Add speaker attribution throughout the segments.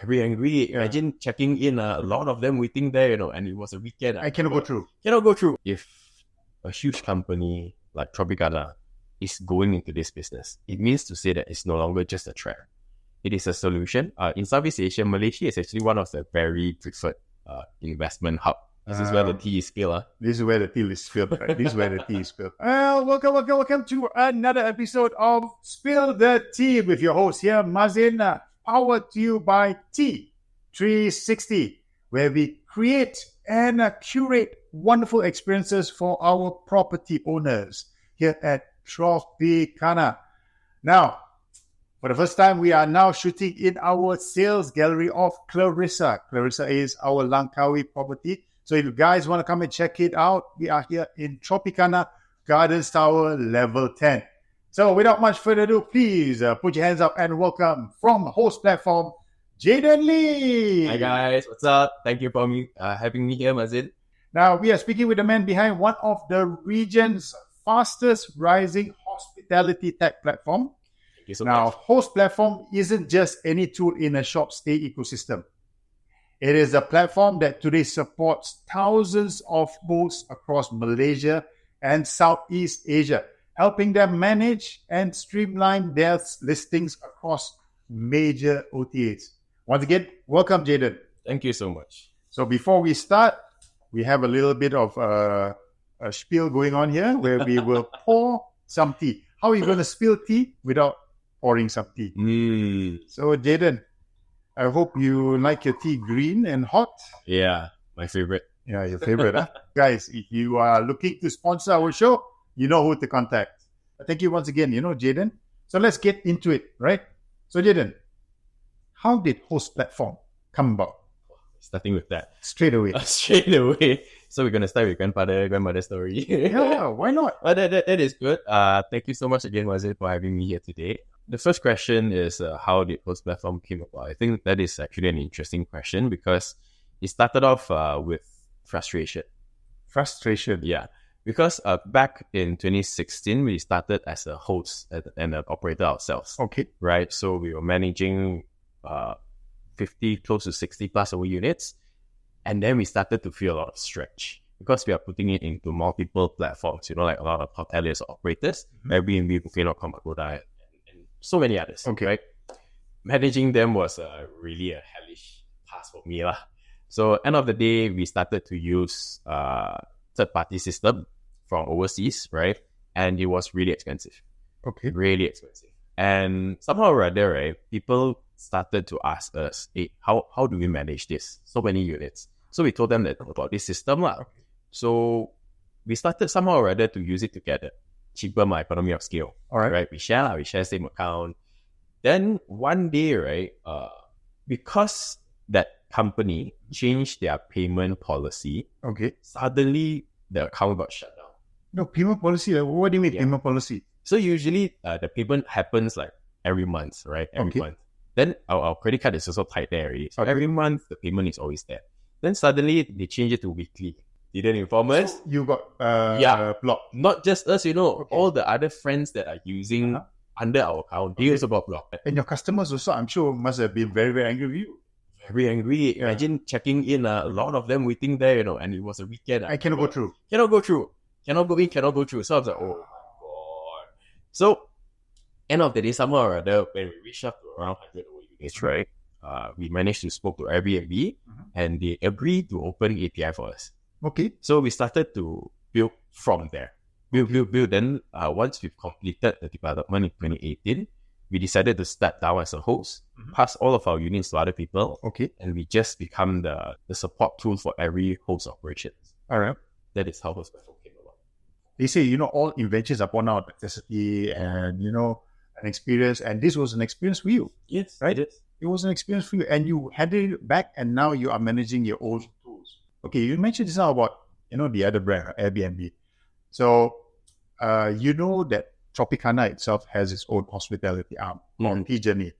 Speaker 1: very angry. Imagine checking in, a lot of them waiting there, and it was a weekend.
Speaker 2: I cannot go through.
Speaker 1: Cannot go through. If a huge company like Tropicana is going into this business, it means to say that it's no longer just a trend. It is a solution. In Southeast Asia, Malaysia is actually one of the very preferred investment hub. This is where the tea is spilled.
Speaker 2: This is where the tea is spilled. Right? This is where the tea is spilled. Welcome to another episode of Spill the Tea with your host here, Mazin, powered to you by T360, where we create and curate wonderful experiences for our property owners here at Tropicana. Now, for the first time, we are now shooting in our sales gallery of Clarissa. Clarissa is our Langkawi property. So if you guys want to come and check it out, we are here in Tropicana Gardens Tower, level 10. So without much further ado, please put your hands up and welcome from HostPlatform, Jayden Lee.
Speaker 1: Hi guys, what's up? Thank you for having me here, Mazin.
Speaker 2: Now, we are speaking with the man behind one of the region's fastest rising hospitality tech platform.
Speaker 1: Thank you so
Speaker 2: now,
Speaker 1: much.
Speaker 2: HostPlatform isn't just any tool in a shop stay ecosystem. It is a platform that today supports thousands of hosts across Malaysia and Southeast Asia, helping them manage and streamline their listings across major OTAs. Once again, welcome, Jayden.
Speaker 1: Thank you so much.
Speaker 2: So before we start, we have a little bit of a spiel going on here where we will pour some tea. How are you going to spill tea without pouring some tea? So, Jayden, I hope you like your tea green and hot.
Speaker 1: Yeah, my favorite.
Speaker 2: Yeah, your favorite, huh? Guys, if you are looking to sponsor our show, you know who to contact. Thank you once again, Jayden. So let's get into it, right? So, Jayden, how did HostPlatform come about?
Speaker 1: Starting with that.
Speaker 2: Straight away.
Speaker 1: Straight away. So we're going to start with grandmother story.
Speaker 2: Yeah, why not?
Speaker 1: But that is good. Thank you so much again, Mazin, for having me here today. The first question is, how did HostPlatform came about? I think that is actually an interesting question because it started off with frustration.
Speaker 2: Frustration?
Speaker 1: Yeah. Because back in 2016, we started as a host and an operator ourselves.
Speaker 2: Okay.
Speaker 1: Right? So we were managing 50, close to 60 plus over units. And then we started to feel a lot of stretch because we are putting it into multiple platforms, like a lot of hoteliers or operators, Airbnb, Booking.com, Agoda, and so many others.
Speaker 2: Okay.
Speaker 1: Right? Managing them was really a hellish task for me. So end of the day, we started to use third-party system from overseas, right? And it was really expensive.
Speaker 2: Okay.
Speaker 1: Really expensive. And somehow or other, right, people started to ask us, hey, how do we manage this? So many units. So we told them about this system. Okay. So we started somehow or other to use it together. Cheaper, my economy of scale.
Speaker 2: All right.
Speaker 1: Right? We share same account. Then one day, right, because that company changed their payment policy,
Speaker 2: okay,
Speaker 1: suddenly the account got shut down.
Speaker 2: No, payment policy? What do you mean payment policy?
Speaker 1: So usually the payment happens like every month, right? Every month. Then our credit card is also tied there already. So every month the payment is always there. Then suddenly they changed it to weekly. Didn't inform us.
Speaker 2: So you got blocked.
Speaker 1: Not just us, all the other friends that are using under our account, they also got blocked.
Speaker 2: And your customers also, I'm sure, must have been very, very angry with you.
Speaker 1: Very angry. Imagine checking in, a lot of them waiting there, and it was a weekend.
Speaker 2: I cannot go through.
Speaker 1: Cannot go through. Cannot go in, cannot go through. So I was like, oh my God. So, end of the day, somehow or other, when we reached up to around 100 units, right? We managed to spoke to Airbnb and they agreed to open API for us.
Speaker 2: Okay.
Speaker 1: So we started to build from there. Build. Then once we've completed the development in 2018, we decided to start down as a host, pass all of our units to other people.
Speaker 2: Okay.
Speaker 1: And we just become the support tool for every host operations.
Speaker 2: All right.
Speaker 1: That is how HostPlatform came about.
Speaker 2: They say, all inventions are born out of necessity and, an experience. And this was an experience for you.
Speaker 1: Yes,
Speaker 2: right?
Speaker 1: It
Speaker 2: was an experience for you. And you had it back and now you are managing your own tools. Okay, you mentioned just now about, the other brand, Airbnb. So, that Tropicana itself has its own hospitality arm called T-Journey.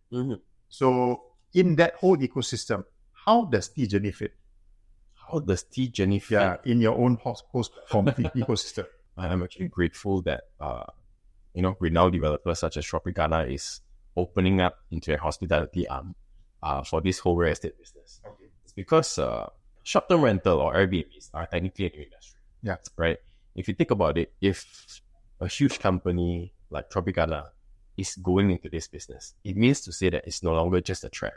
Speaker 2: So, in that whole ecosystem, how does T-Journey fit?
Speaker 1: How does T-Journey fit?
Speaker 2: Yeah, in your own HostPlatform ecosystem.
Speaker 1: I'm actually grateful that, renowned developers such as Tropicana is opening up into a hospitality arm. for this whole real estate business.
Speaker 2: Okay.
Speaker 1: It's because short-term rental or Airbnbs are technically a new industry.
Speaker 2: Yeah.
Speaker 1: Right? If you think about it, if a huge company like Tropicana is going into this business, it means to say that it's no longer just a trend.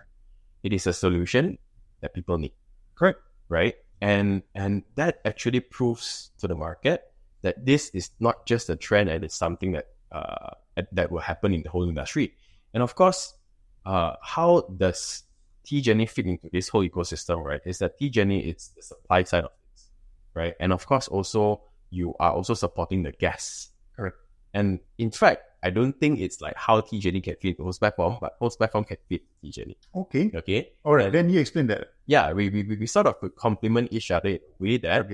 Speaker 1: It is a solution that people need.
Speaker 2: Correct.
Speaker 1: Right? And that actually proves to the market that this is not just a trend and it's something that that will happen in the whole industry. And of course, how does T-Journey fit into this whole ecosystem, right? Is that T-Journey is the supply side of things, right? And of course, also, you are also supporting the guests.
Speaker 2: Correct.
Speaker 1: And in fact, I don't think it's like how T-Journey can fit HostPlatform, but HostPlatform can fit T-Journey.
Speaker 2: Okay.
Speaker 1: Okay?
Speaker 2: All right. Then you explain that.
Speaker 1: Yeah, we sort of could complement each other in a way that,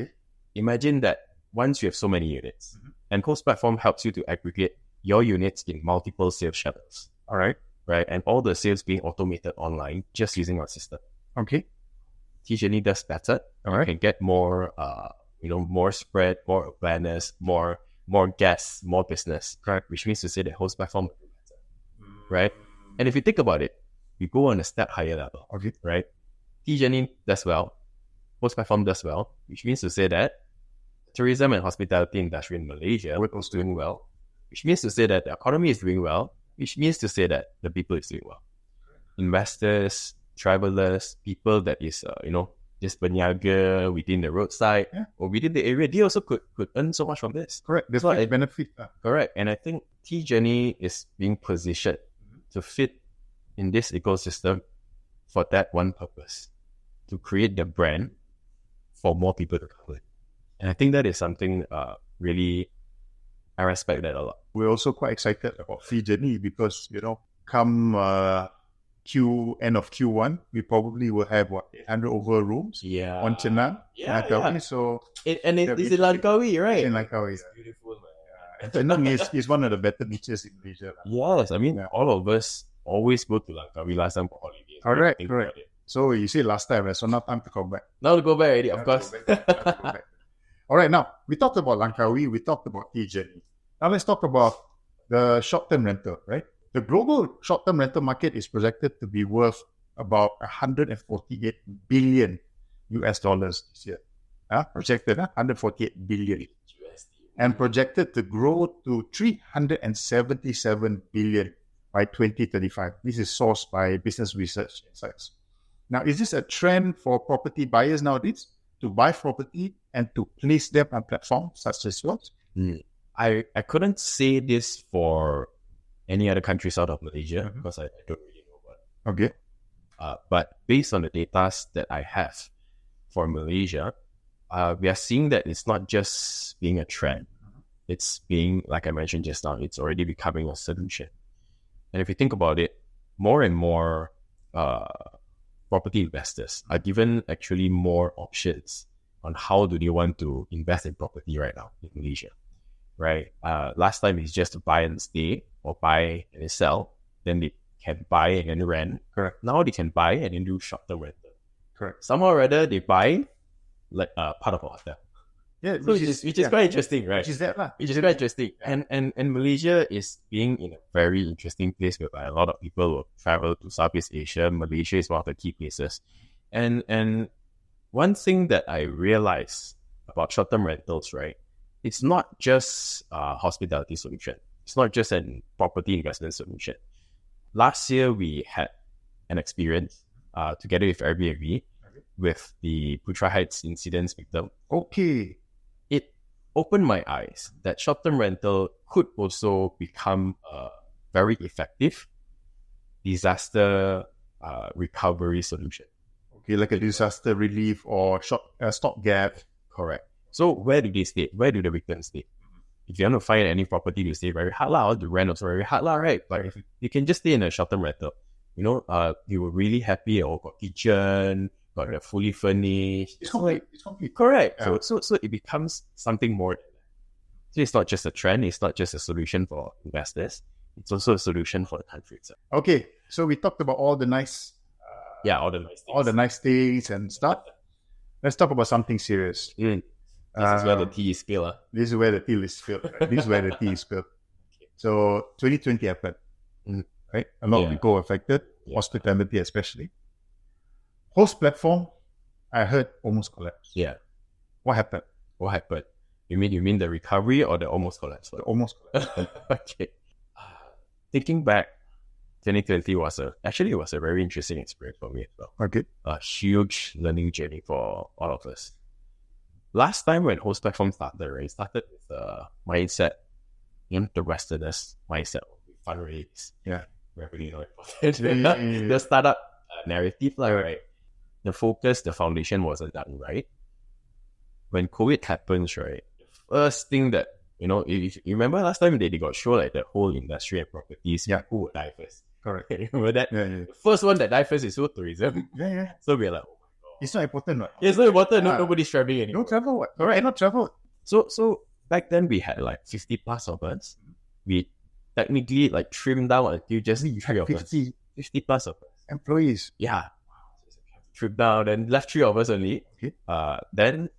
Speaker 1: imagine that once you have so many units, and HostPlatform helps you to aggregate your units in multiple sales channels.
Speaker 2: All right.
Speaker 1: Right? And all the sales being automated online just using our system.
Speaker 2: Okay.
Speaker 1: T-Journey does better.
Speaker 2: All right.
Speaker 1: You can get more, more spread, more awareness, more guests, more business.
Speaker 2: Right.
Speaker 1: Which means to say that HostPlatform will do better. Right? And if you think about it, we go on a step higher level.
Speaker 2: Okay.
Speaker 1: Right? T-Journey does well. HostPlatform does well, which means to say that tourism and hospitality industry in Malaysia is doing well, which means to say that the economy is doing well, which means to say that the people is doing well. Investors, travelers, people that is, just berniaga within the roadside or within the area, they also could earn so much from this.
Speaker 2: Correct. There's a benefit.
Speaker 1: Correct. And I think T-Journey is being positioned to fit in this ecosystem for that one purpose, to create the brand for more people to come in. And I think that is something really, I respect that a lot.
Speaker 2: We're also quite excited about T-Journey because, come end of Q1, we probably will have 800 over rooms on Chenang. So
Speaker 1: it's in Langkawi, right?
Speaker 2: In Langkawi.
Speaker 1: It's beautiful, man.
Speaker 2: Chenang is one of the better beaches in Malaysia.
Speaker 1: Yes, I mean, all of us always go to Langkawi last time for holidays.
Speaker 2: Correct. So you say last time, so now time to come back.
Speaker 1: Now to go back already, of course.
Speaker 2: All right, now we talked about Langkawi, we talked about T-Journey. Now let's talk about the short-term rental, right? The global short-term rental market is projected to be worth about 148 billion US dollars this year. Projected 148 billion. USD. And projected to grow to 377 billion by 2035. This is sourced by Business Research Insights. Now, is this a trend for property buyers nowadays to buy property and to place them on platforms such as yours?
Speaker 1: I couldn't say this for any other countries out of Malaysia because I don't really know about it.
Speaker 2: Okay.
Speaker 1: But based on the data that I have for Malaysia, we are seeing that it's not just being a trend. It's being, like I mentioned just now, it's already becoming a solution. And if you think about it, more and more property investors are given actually more options on how do they want to invest in property right now in Malaysia, right? Last time it's just to buy and stay or buy and sell. Then they can buy and then rent.
Speaker 2: Correct.
Speaker 1: Now they can buy and then do short-term rental.
Speaker 2: Correct.
Speaker 1: Somehow or other they buy like part of a hotel.
Speaker 2: Yeah,
Speaker 1: so which is quite interesting, right?
Speaker 2: Which is that lah.
Speaker 1: Which is quite interesting. And Malaysia is being in a very interesting place whereby a lot of people will travel to Southeast Asia. Malaysia is one of the key places. And one thing that I realized about short-term rentals, right? It's not just a hospitality solution. It's not just a property investment solution. Last year, we had an experience together with Airbnb with the Putra Heights incidents victim.
Speaker 2: Okay.
Speaker 1: It opened my eyes that short-term rental could also become a very effective disaster recovery solution.
Speaker 2: Okay, like a disaster relief or stopgap.
Speaker 1: Correct. So where do they stay? Where do the victims stay? If you want to find any property to stay very hard lah, the rent also very hard lah, right? But if you can just stay in a short-term rental, you were really happy. Got kitchen, got a fully furnished.
Speaker 2: It's complete.
Speaker 1: Correct. Yeah. So it becomes something more. So it's not just a trend. It's not just a solution for investors. It's also a solution for the country itself.
Speaker 2: Okay, so we talked about all the nice,
Speaker 1: all the nice things.
Speaker 2: All the nice things and stuff. Let's talk about something serious.
Speaker 1: This is where the tea is spilled.
Speaker 2: This is where the tea is spilled. This is where the tea is spilled. Okay. So 2020 happened. right? A lot of people affected, hospitality especially. HostPlatform, I heard almost collapsed.
Speaker 1: Yeah.
Speaker 2: What happened?
Speaker 1: What happened? You mean the recovery or the almost collapse?
Speaker 2: The almost collapsed.
Speaker 1: Okay. Thinking back, 2020 was a very interesting experience for me as well.
Speaker 2: Okay.
Speaker 1: A huge learning journey for all of us. Last time when HostPlatform started, right, it started with the mindset, the Westerners mindset of fundraise.
Speaker 2: Yeah.
Speaker 1: Revenue not important. The startup narrative, right? The focus, the foundation wasn't done right. When COVID happens, right, the first thing that, if you remember last time they got show like the whole industry and properties, who would die first?
Speaker 2: Correct.
Speaker 1: You remember that?
Speaker 2: Yeah.
Speaker 1: The first one that died first is tourism.
Speaker 2: Yeah.
Speaker 1: So we're like, oh my God.
Speaker 2: It's not important, right?
Speaker 1: It's not important. Nobody's traveling anymore.
Speaker 2: No travel, what? Correct, not travel.
Speaker 1: So back then we had like 50 plus of us. We technically like trimmed down until just 3 of us. 50 plus of us.
Speaker 2: Employees.
Speaker 1: Yeah. Trimmed down and left 3 of us only.
Speaker 2: Okay.
Speaker 1: Then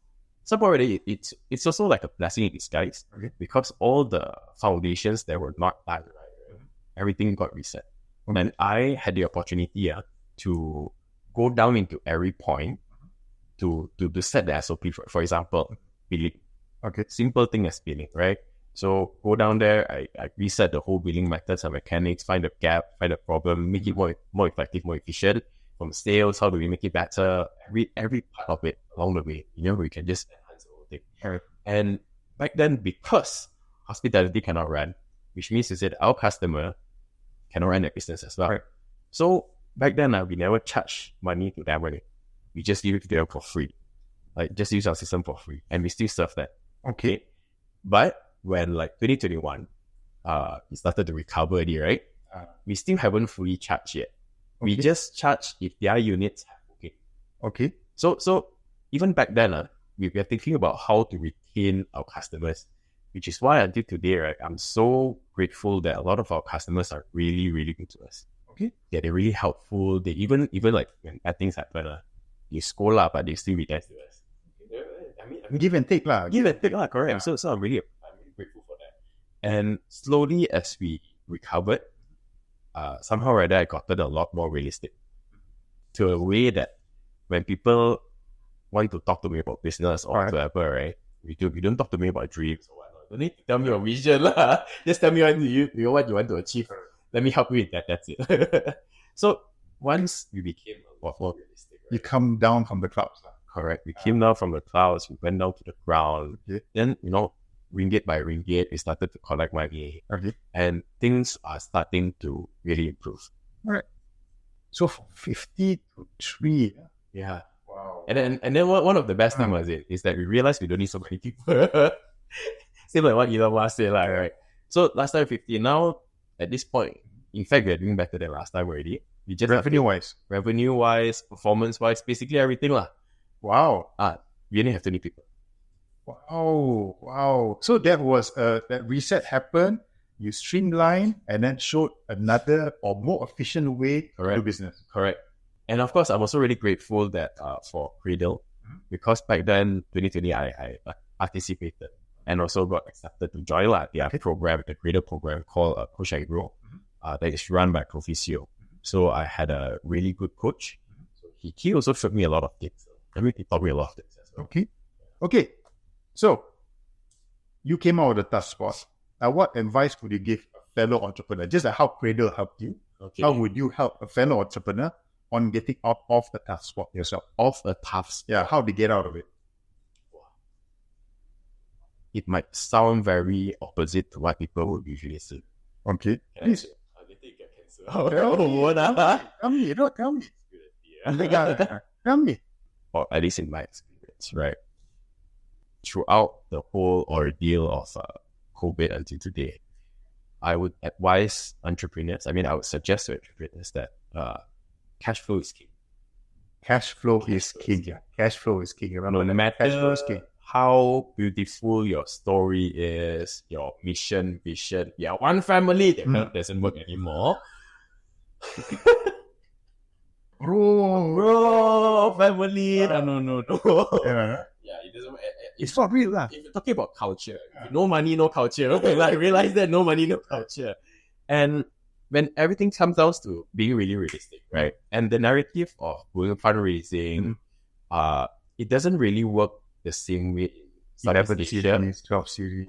Speaker 1: somehow already it's also like a blessing in disguise.
Speaker 2: Okay.
Speaker 1: Because all the foundations that were not done, right, everything got reset. Okay. And I had the opportunity to go down into every point to set the SOP. For example, billing.
Speaker 2: Okay.
Speaker 1: Simple thing as billing, right? So go down there, I reset the whole billing methods and mechanics, find the gap, find the problem, make it more effective, more efficient. From sales, how do we make it better? Every part of it along the way, we can just enhance the whole thing.
Speaker 2: Right.
Speaker 1: And back then, because hospitality cannot run, which means is that our customer cannot run their business as well.
Speaker 2: Right.
Speaker 1: So back then, we never charge money to them. We just give it to them for free. Like just use our system for free, and we still serve that.
Speaker 2: Okay.
Speaker 1: But when like 2021, we started to recover already, right? We still haven't fully charged yet. We just charge if their units have booking.
Speaker 2: Okay.
Speaker 1: So even back then, we were thinking about how to retain our customers, which is why until today, right, I'm so grateful that a lot of our customers are really, really good to us.
Speaker 2: Okay.
Speaker 1: Yeah, they're really helpful. They even like when bad things happen, you scold up, but they still be there to us.
Speaker 2: I mean, give and take lah.
Speaker 1: Give and take lah, correct. Yeah. So I'm really grateful for that. And slowly as we recovered, somehow or other, I gotten a lot more realistic to a way that when people want to talk to me about business or whatever, right? You don't talk to me about dreams or whatnot. Don't need to tell me your vision lah. Just tell me what you want to achieve. Let me help you with that. That's it. So once we became a lot more realistic, right?
Speaker 2: You come down from the clouds.
Speaker 1: Correct. We came down from the clouds. We went down to the ground. Okay. Then ringgit by ringgit, we started to collect money.
Speaker 2: Okay.
Speaker 1: And things are starting to really improve.
Speaker 2: All right. So from 50 to 3.
Speaker 1: Yeah.
Speaker 2: Wow.
Speaker 1: And then one of the best things was is that we realized we don't need so many people. Same like what Elon Musk said, right? So last time 50, now at this point, in fact, we're doing better than last time already. We just revenue-wise, performance-wise, basically everything lah.
Speaker 2: Wow.
Speaker 1: We only have 20 people.
Speaker 2: Wow. So that was that reset happened. You streamlined and then showed another or more efficient way to do business.
Speaker 1: Correct. And of course, I'm also really grateful that for Cradle, because back then, 2020, I participated and also got accepted to join their program, the Cradle program called Coach and Grow, that is run by Proficio. So I had a really good coach. So he also showed me a lot of things. He taught me a lot of things as well.
Speaker 2: Okay. So you came out of the tough spot. Now, what advice would you give a fellow entrepreneur? Just like how Cradle helped you, how would you help a fellow entrepreneur on getting out of the tough spot yourself?
Speaker 1: Off a tough spot?
Speaker 2: Yeah, how to get out of it?
Speaker 1: It might sound very opposite to what people would usually say.
Speaker 2: Okay. Please.
Speaker 1: Tell me.
Speaker 2: Tell me.
Speaker 1: Or at least in my experience, right? Throughout the whole ordeal of COVID until today, I would advise entrepreneurs, I would suggest to entrepreneurs that cash flow is king.
Speaker 2: Cash flow is king. Remember,
Speaker 1: no matter
Speaker 2: cash flow is king.
Speaker 1: How beautiful your story is, your mission, vision, one family that doesn't work anymore. Bro, family. No.
Speaker 2: Yeah, it doesn't. It's not real, lah.
Speaker 1: If you're talking about culture, no money, no culture. Okay, realize that no money, no culture. And when everything comes down to being really realistic, right? And the narrative of doing fundraising, it doesn't really work the same way in Southeast Asia.
Speaker 2: 12 series.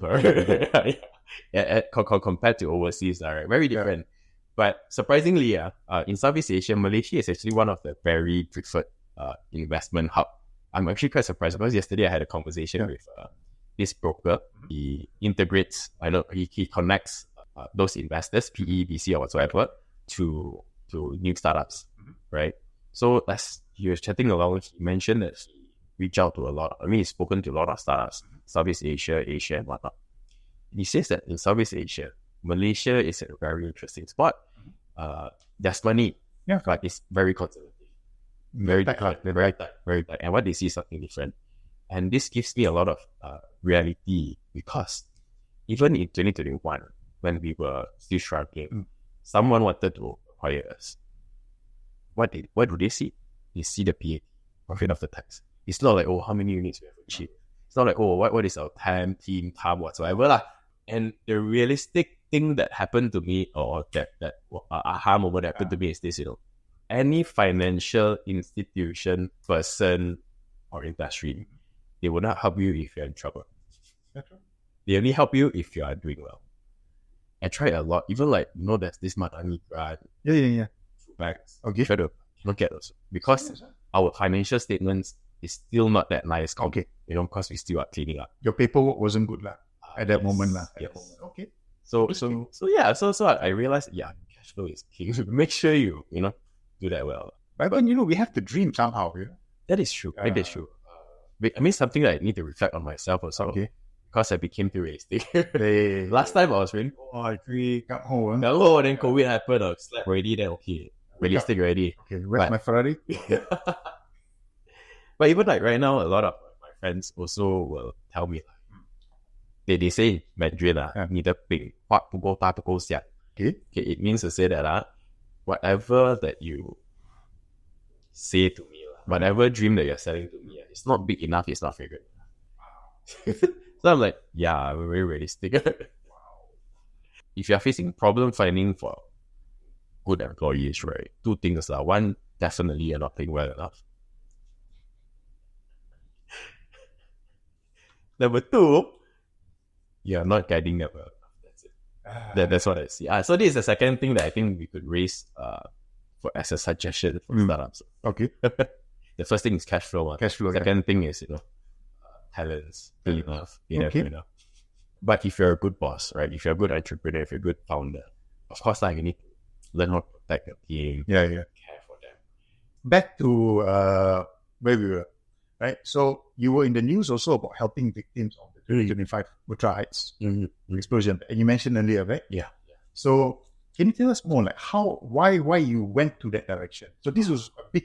Speaker 1: Compared to overseas, right? Very different. But surprisingly, in Southeast Asia, Malaysia is actually one of the very preferred investment hub. I'm actually quite surprised because yesterday I had a conversation with this broker. He integrates, he connects those investors, PE, VC, or whatsoever, to new startups, right? So as he was chatting along, he mentioned that he reached out to he's spoken to a lot of startups, Southeast Asia, and whatnot. He says that in Southeast Asia, Malaysia is a very interesting spot. There's money, but it's very conservative. Very tight. And what they see is something different. And this gives me a lot of reality, because even in 2021, when we were still struggling, someone wanted to acquire us. What do they see? They see the PAT, profit after tax. It's not like, oh, how many units we have achieved. It's not like, oh, what is our time, whatsoever. And the realistic thing that happened to me, or that aha moment that happened to me, is this, any financial institution, person, or industry, they will not help you if you're in trouble. They only help you if you are doing well. I tried a lot, even there's this Madani grant. Banks. Okay. Try to look at those, because our financial statements is still not that nice.
Speaker 2: Okay.
Speaker 1: Because we still are cleaning up.
Speaker 2: Your paperwork wasn't good at that moment.
Speaker 1: Yes. Okay. So I realized, cash flow is king. Make sure you do that well.
Speaker 2: But we have to dream somehow.
Speaker 1: That is true. That is true. Something that I need to reflect on myself also. Okay. Because I became too realistic. Last time I was really, I agree. Come home. Then COVID happened. I slept already. Then okay, realistic already.
Speaker 2: Okay, where's my Ferrari?
Speaker 1: But even right now, a lot of my friends also will tell me, they say in Mandarin, 你的饼画不够大不够响. Okay, it means to say that whatever that you say to me, whatever dream that you're selling to me, it's not big enough, it's not fragrant. So I'm like, I'm very realistic. If you're facing problem finding for good employees, right? Two things. One, definitely you're not paying well enough. Number two, you're not guiding them well enough. That's it. That's what I see. So this is the second thing that I think we could raise as a suggestion for startups.
Speaker 2: Okay.
Speaker 1: The first thing is cash flow. Second thing is, talents, enough, enough. But if you're a good boss, right? If you're a good entrepreneur, if you're a good founder, of course, you need to learn how to protect your team. Care for them.
Speaker 2: Back to where we were, right? So you were in the news also about helping victims of the 2025 Ultra Heights explosion, and you mentioned earlier, right?
Speaker 1: Yeah.
Speaker 2: So can you tell us more, why you went to that direction? So this was a big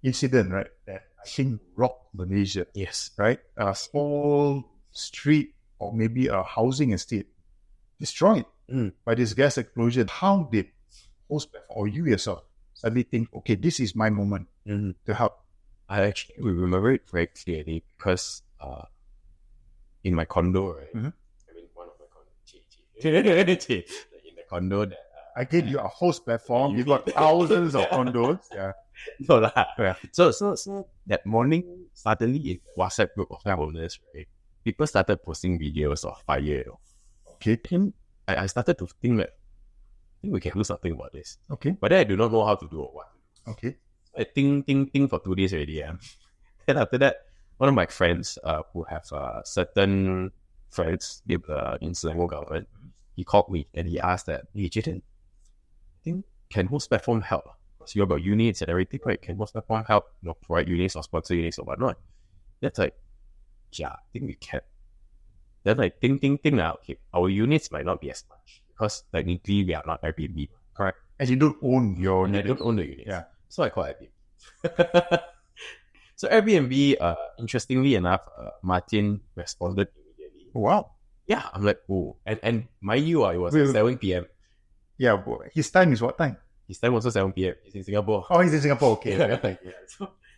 Speaker 2: incident, right? That I think rocked Malaysia.
Speaker 1: Yes.
Speaker 2: Right? A small street or maybe a housing estate destroyed by this gas explosion. How did HostPlatform or you yourself suddenly think, okay, this is my moment to help?
Speaker 1: I actually remember it very clearly because in my condo, right? One of my condos, in the condo that
Speaker 2: I gave you a HostPlatform. You've got thousands of condos. Yeah.
Speaker 1: So that morning, suddenly in WhatsApp group of owners, right, people started posting videos of fire. Okay. And I started to think that I think we can do something about this.
Speaker 2: Okay.
Speaker 1: But then I do not know how to do or what.
Speaker 2: Okay.
Speaker 1: I think for 2 days already. Then after that, one of my friends who have certain friends in Selangor government, he called me and he asked that, hey, Jayden, I think can HostPlatform help? So you got units and everything, right? Can HostPlatform help provide units or sponsor units or whatnot? That's like, I think we can. Then I think now, okay, our units might not be as much because technically we are not Airbnb.
Speaker 2: Correct. And you don't own your units.
Speaker 1: I don't own the units.
Speaker 2: Yeah.
Speaker 1: So I call Airbnb. So Airbnb, interestingly enough, Martin responded immediately.
Speaker 2: Wow.
Speaker 1: Yeah, I'm like, oh. And mind you, it was 7 p.m.
Speaker 2: Yeah, his time is what time?
Speaker 1: His time also 7 p.m. He's in Singapore.
Speaker 2: Oh, he's in Singapore. Okay.
Speaker 1: Yeah.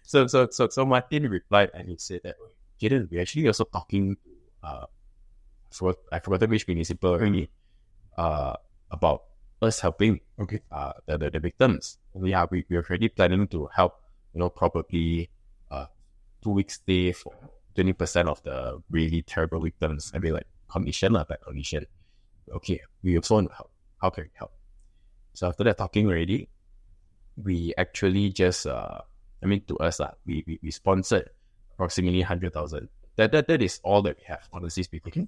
Speaker 1: So Martin replied and he said that, Jayden, we're actually also talking I forgot which municipal already, about us helping
Speaker 2: Okay.
Speaker 1: the victims. Yeah, we're already planning to help, probably 2 weeks stay for 20% of the really terrible victims. I mean, like condition, bad condition. Okay, we also want to help. How can we help? So after that talking already, we actually just, to us, we sponsored approximately 100,000. That is all that we have, honestly speaking.
Speaker 2: Okay.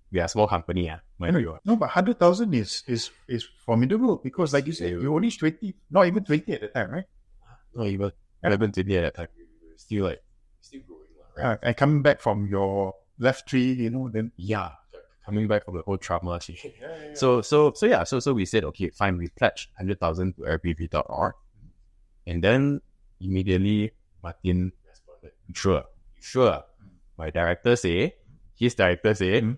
Speaker 1: We are a small company, mind you.
Speaker 2: No, but 100,000 is formidable because, like you said, you're only 20, not even 20 at the time, right?
Speaker 1: Not even 20 at that time. We were still growing, right?
Speaker 2: And coming back from your left tree, then
Speaker 1: Yeah, coming back from the whole trauma. So we said, okay, fine, we pledged 100,000 to Airbnb.org. And then immediately Martin responded, sure. My director say, his director said,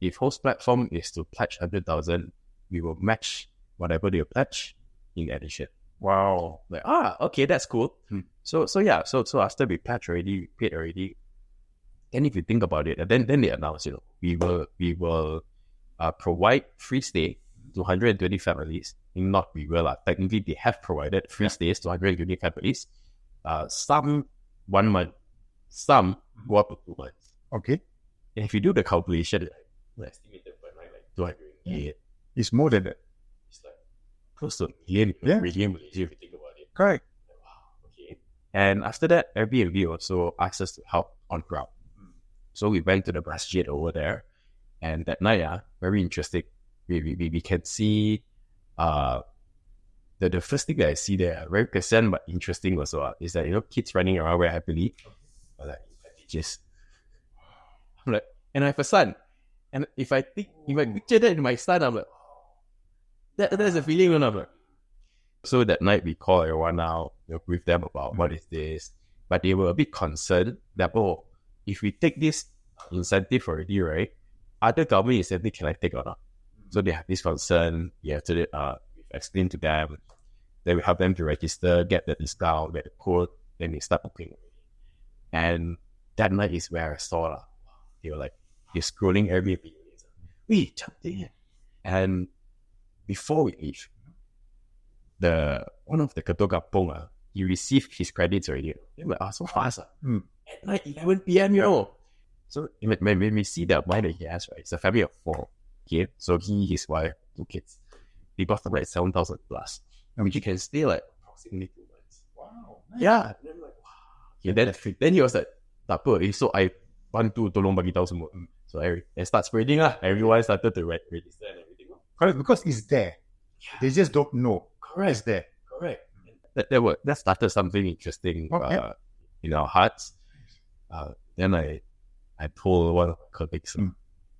Speaker 1: if HostPlatform is to pledge 100,000, we will match whatever they pledge in addition.
Speaker 2: wow.
Speaker 1: Like, okay, that's cool. So after we pledged already, we paid already. Then if you think about it, then they announced, we will provide free stay to 120 families. Not we will, technically they have provided free stays to 120 families. Some 1 month, some go up to 2 months.
Speaker 2: Okay.
Speaker 1: And if you do the calculation, estimated by like 200,
Speaker 2: It's more than that.
Speaker 1: it's like close to a million, million Malaysia if you think about it.
Speaker 2: Correct.
Speaker 1: Wow, okay. And after that, Airbnb also asked us to help on ground. So we went to the masjid over there, and that night, very interesting. We can see the first thing that I see there, very pleasant but interesting also, is that kids running around very happily, like teachers. I'm like, and I have a son, and if I picture that in my son, I'm like, that's a feeling, remember. So that night we call everyone out, with them about what is this, but they were a bit concerned that if we take this incentive already, right, other government incentive can I take or not? So they have this concern. We have to we've explained to them. Then we help them to register, get the discount, get the code. Then they start booking. And that night is where I saw they were like, they're scrolling Airbnb. We jumped in. And before we leave, one of the Ketua Kampung, he received his credits already. They were like, so fast. At night, 11 p.m., So when we see the amount that he has, right, it's a family of 4. Okay, so he, his wife, 2 kids. They got like 7,000 plus. I mean, you can stay like approximately 2 months.
Speaker 2: Wow.
Speaker 1: Yeah. And I'm like, wow. Okay, then he was like, tak apa, so I want to tolong bagi tahu semua. So I start spreading Everyone started to register and everything.
Speaker 2: Correct, because it's there.
Speaker 1: Yeah.
Speaker 2: They just don't know.
Speaker 1: Correct.
Speaker 2: It's there.
Speaker 1: Correct. That started something interesting in our hearts. Then I told one of my colleagues,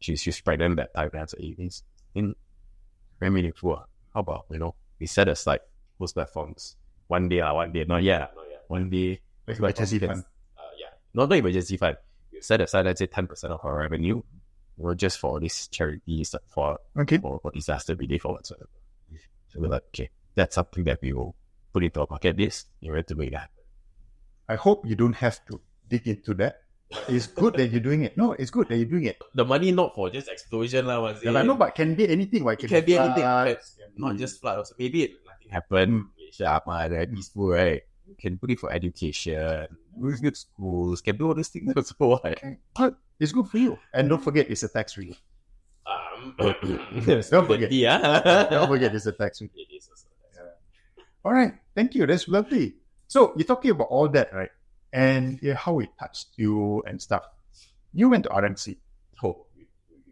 Speaker 1: she's pregnant that time, and I said, it's very meaningful. How about, we set aside those platforms one day, not yet. One day,
Speaker 2: emergency fund.
Speaker 1: Not the emergency fund. We set aside, let's say, 10% of our revenue, just for these charities, for disaster relief or whatsoever. So we're like, okay, that's something that we will put into our bucket list in order to make that happen.
Speaker 2: I hope you don't have to dig into that. It's good that you're doing it. No, it's good that you're doing it.
Speaker 1: The money not for just explosion
Speaker 2: No, but can be anything. Right?
Speaker 1: It can be anything. Not just flood. Also, maybe nothing happened. Very peaceful, right? You can put it for education, good schools, can do all these things also.
Speaker 2: Okay. It's good for you. And don't forget, it's a tax relief.
Speaker 1: Don't forget.
Speaker 2: Don't forget, it's a tax relief.
Speaker 1: It is also.
Speaker 2: All right. Thank you. That's lovely. So you're talking about all that, right? And how it touched you and stuff. You went to RMC.
Speaker 1: Oh,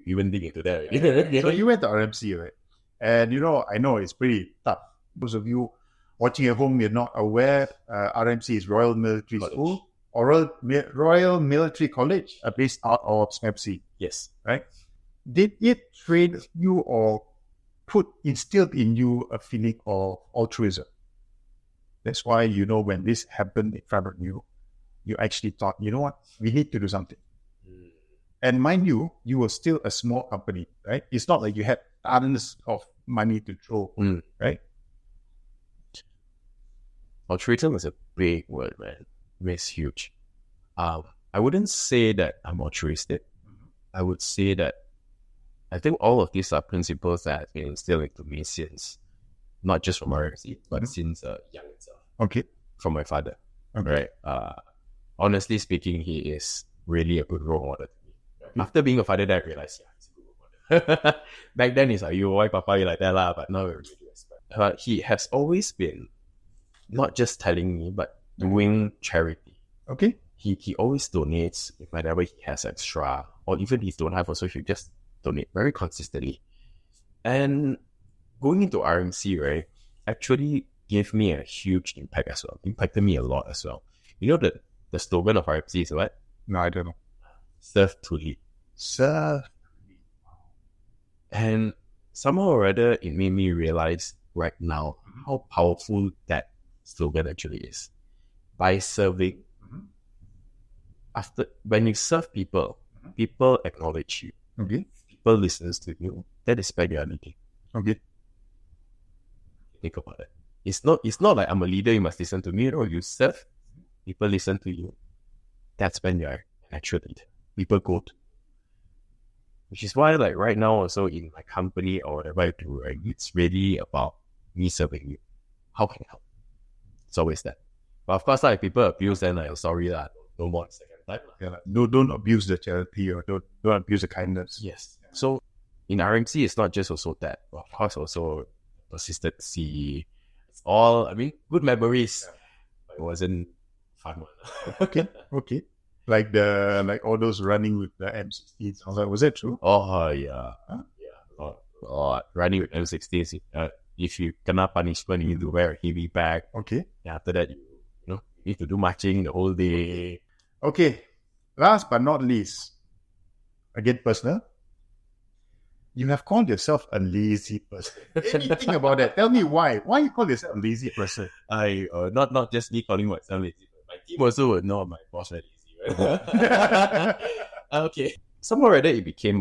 Speaker 1: you went digging into that already.
Speaker 2: So you went to RMC, right? And I know it's pretty tough. Those of you watching at home, you're not aware, RMC is Royal Military School or Royal Military College, based out of SMEPC.
Speaker 1: Yes.
Speaker 2: Right? Did it train you or instilled in you a feeling of altruism? That's why, when this happened in front of you, you actually thought, you know what, we need to do something. And mind you, you were still a small company, right? It's not like you had tons of money to throw, right?
Speaker 1: Altruism is a big word, man. It's huge. I wouldn't say that I'm altruistic. I would say that I think all of these are principles that have been instilled into me since, not just from RMC, but since young itself.
Speaker 2: Okay.
Speaker 1: From my father.
Speaker 2: Okay.
Speaker 1: Right. Honestly speaking, he is really a good role model to me. Okay. After being a father, I realized, he's a good role model. Back then, it's like, you, why papa, you like that lah? But now I really respect. He has always been not just telling me, but doing charity.
Speaker 2: Okay.
Speaker 1: He always donates whenever he has extra, or even if he don't have also, he'll just donate very consistently. And going into RMC, right, actually gave me a huge impact as well. Impacted me a lot as well. You know that the slogan of RMC is what?
Speaker 2: No, I don't know.
Speaker 1: Serve to lead.
Speaker 2: Serve.
Speaker 1: And somehow or other, it made me realize right now how powerful that slogan actually is. By serving, when you serve people, people acknowledge you.
Speaker 2: Okay.
Speaker 1: People listen to you. That is when you are leading.
Speaker 2: Okay.
Speaker 1: Think about it. It's not like I'm a leader, you must listen to me. Or you serve, people listen to you. That's when you're an actual leader. People go to. Which is why, like, right now also in my company or whatever I do, right, it's really about me serving you. How can I help? It's always that. But of course, like, people abuse, then like, sorry lah, no more second time.
Speaker 2: Yeah, like, don't abuse the charity or don't abuse the kindness.
Speaker 1: Yes. So in RMC, it's not just also that. Of course, also consistency. It's all, I mean, good memories. Yeah. But it wasn't fun one.
Speaker 2: Okay. Like all those running with the M16s. Was that true?
Speaker 1: Oh yeah. Huh? Yeah. Running with M16s. If you cannot punishment, you need to wear a heavy bag.
Speaker 2: Okay.
Speaker 1: And after that, you need to do marching the whole day.
Speaker 2: Okay. Last but not least, again personal. You have called yourself a lazy person. Anything about that? Tell me why. Why you call yourself a lazy person?
Speaker 1: Not just me calling myself lazy. My team also would know my boss is lazy. Right? Okay. Somewhere or other, it became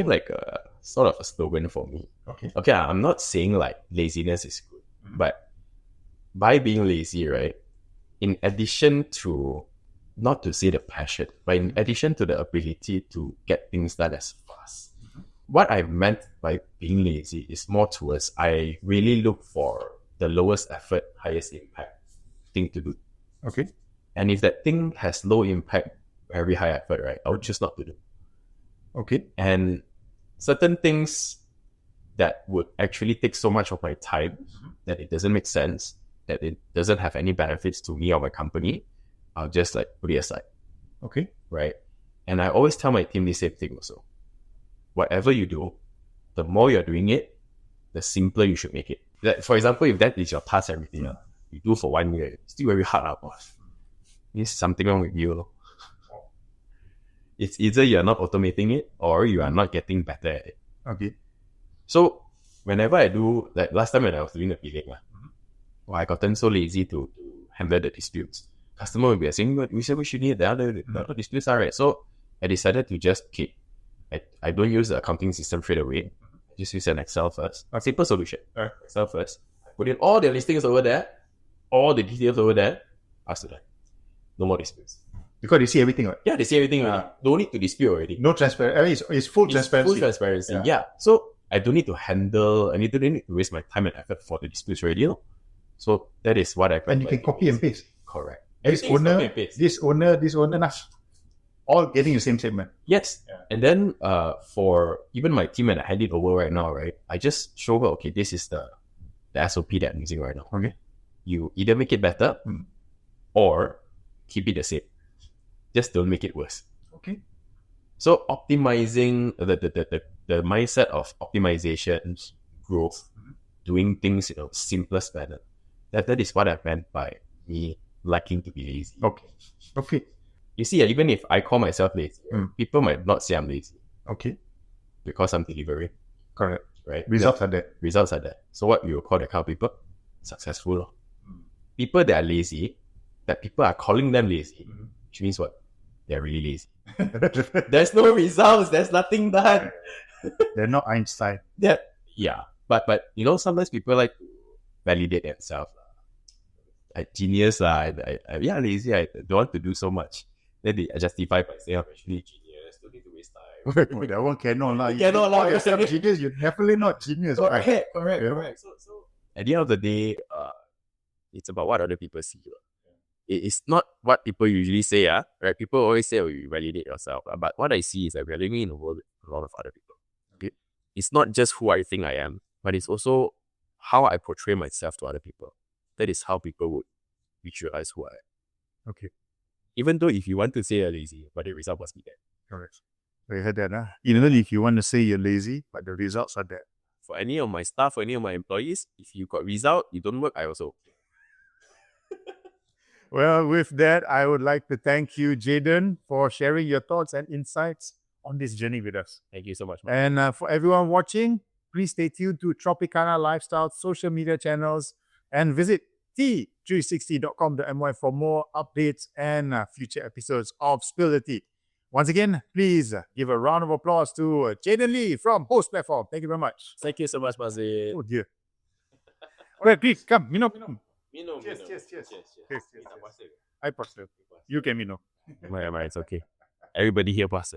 Speaker 1: like a sort of a slogan for me. Okay. I'm not saying like laziness is good, but by being lazy, right, in addition to, not to say the passion, but in addition to the ability to get things done as fast, what I meant by being lazy is more towards I really look for the lowest effort, highest impact thing to do.
Speaker 2: Okay.
Speaker 1: And if that thing has low impact, very high effort, right, I would choose not to do.
Speaker 2: Okay.
Speaker 1: And certain things that would actually take so much of my time that it doesn't make sense, that it doesn't have any benefits to me or my company, I'll just like put it aside.
Speaker 2: Okay.
Speaker 1: Right. And I always tell my team the same thing also. Whatever you do, the more you're doing it, the simpler you should make it. Like, for example, if that is your task everything, you do for 1 year, it's still very hard, boss. There's something wrong with you. It's either you're not automating it or you are not getting better at it.
Speaker 2: Okay.
Speaker 1: So whenever I do, like last time when I was doing the billing, I gotten so lazy to handle the disputes. Customer will be saying, we said we should need the other disputes are right. So I decided to just, I don't use the accounting system straight away. I just use an Excel first. A simple solution. Excel first. I put in all the listings over there, all the details over there. Ask to that. No more disputes.
Speaker 2: Because they see everything, right?
Speaker 1: Yeah, they see everything already. Don't need to dispute already.
Speaker 2: No transparency. I mean, it's full transparency.
Speaker 1: Full transparency. Yeah. So I don't need to handle, I don't need to waste my time and effort for the disputes already. So that is what I
Speaker 2: And you can copy and paste.
Speaker 1: Correct.
Speaker 2: This owner, all getting the same statement.
Speaker 1: Yes. Yeah. And then for even my team and I hand it over right now, right? I just show her, okay, this is the SOP that I'm using right now.
Speaker 2: Okay.
Speaker 1: You either make it better or keep it the same. Just don't make it worse.
Speaker 2: Okay.
Speaker 1: So optimizing the mindset of optimization, growth, doing things in a simplest manner. That is what I meant by me liking to be lazy.
Speaker 2: Okay.
Speaker 1: You see, even if I call myself lazy, people might not say I'm lazy.
Speaker 2: Okay.
Speaker 1: Because I'm delivering.
Speaker 2: Correct.
Speaker 1: Right?
Speaker 2: Results are there.
Speaker 1: Results are there. So what we will call the kind of people? Successful. People that are lazy, that people are calling them lazy, which means what? They're really lazy. There's no results. There's nothing done.
Speaker 2: They're not Einstein.
Speaker 1: Yeah. But sometimes people like to validate themselves. Genius. Lazy. I don't want to do so much. Then they justify by saying I'm actually genius. Don't need to waste time.
Speaker 2: That one cannot lah.
Speaker 1: Cannot lah.
Speaker 2: Call yourself genius, you're definitely not genius. Right?
Speaker 1: Correct. So at the end of the day, it's about what other people see. It's not what people usually say, right? People always say, you validate yourself. But what I see is that we're living in a world with a lot of other people. Okay? It's not just who I think I am, but it's also how I portray myself to other people. That is how people would visualize who I am.
Speaker 2: Okay.
Speaker 1: Even though if you want to say you're lazy, but the result must be there.
Speaker 2: Correct. You heard that, huh? Even if you want to say you're lazy, but the results are there.
Speaker 1: For any of my staff, for any of my employees, if you got result, you don't work, I also.
Speaker 2: Well, with that, I would like to thank you, Jayden, for sharing your thoughts and insights on this journey with us.
Speaker 1: Thank you so much.
Speaker 2: And for everyone watching, please stay tuned to Tropicana Lifestyle social media channels and visit t360.com.my for more updates and future episodes of Spill the Tea. Once again, please give a round of applause to Jayden Lee from HostPlatform. Thank you very much.
Speaker 1: Thank you so much, Mazin.
Speaker 2: Oh dear. All right, please come. Minum.
Speaker 1: Cheers.
Speaker 2: I pass. You can minum.
Speaker 1: It's okay. Everybody here pass.